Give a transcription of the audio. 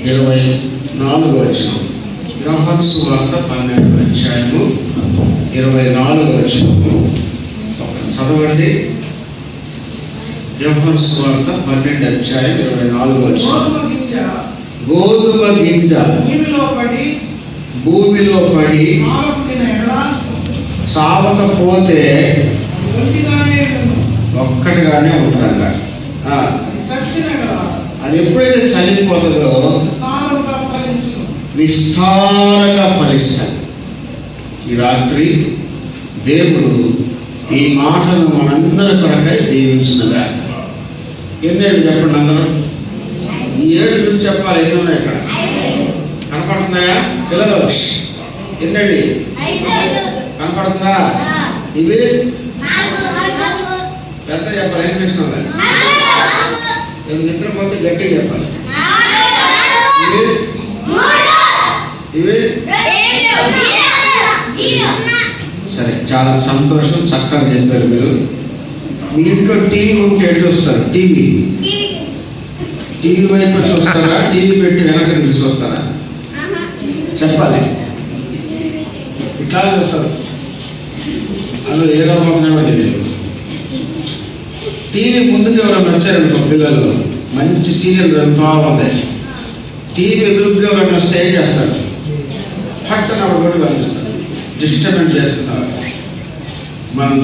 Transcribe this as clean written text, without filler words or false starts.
24వ వచనం. యోహాను సువార్త 12వ అధ్యాయము 24వ వచనము చదవండి. యోహాను సువార్త 12వ అధ్యాయం 24వ వచనం. గోధుమ గింజ భూమిలో పడి చావకపోతే ఒక్కటిగానే ఉంటాడ. అది ఎప్పుడైతే చనిపోతుందో విస్తారంగా ఫలిస్తాడు. ఈ రాత్రి దేవుడు ఈ మాటను మనందరి కొరకై దీవించినగా. ఎన్నేళ్ళు చెప్పండి అందరూ. ఈ 7 గురించి చెప్పాలి. ఎన్ని ఉన్నాయి ఇక్కడ కనపడుతున్నాయా పిల్లలు? ఎన్నండి కనపడుతుందా? ఇవి పెద్ద చెప్పాలి. ఏం చేస్తున్నా నిద్రపోతే గట్టిగా చెప్పాలి. ఇవి సరే, చాలా సంతోషం. చక్కగా చెప్పారు మీరు. మీ ఇంట్లో టీవీ ఉంటే ఎటు చూస్తారు? టీవీ వైపు చూస్తారా? టీవీ పెట్టి వెనక చూస్తారా? చెప్పాలి. ఇట్లా చూస్తారు. అందులో ఏ రకమైన తెలియదు. టీవీ ముందుకు ఎవరైనా వచ్చారనుకో, పిల్లలు మంచి సీరియల్ బాగుంది, టీవీ ఎదురుగా ఎవరైనా స్టే చేస్తారు, పట్టణ కూడా కనిపిస్తారు, డిస్టర్బెన్స్ చేస్తున్నారు. మనం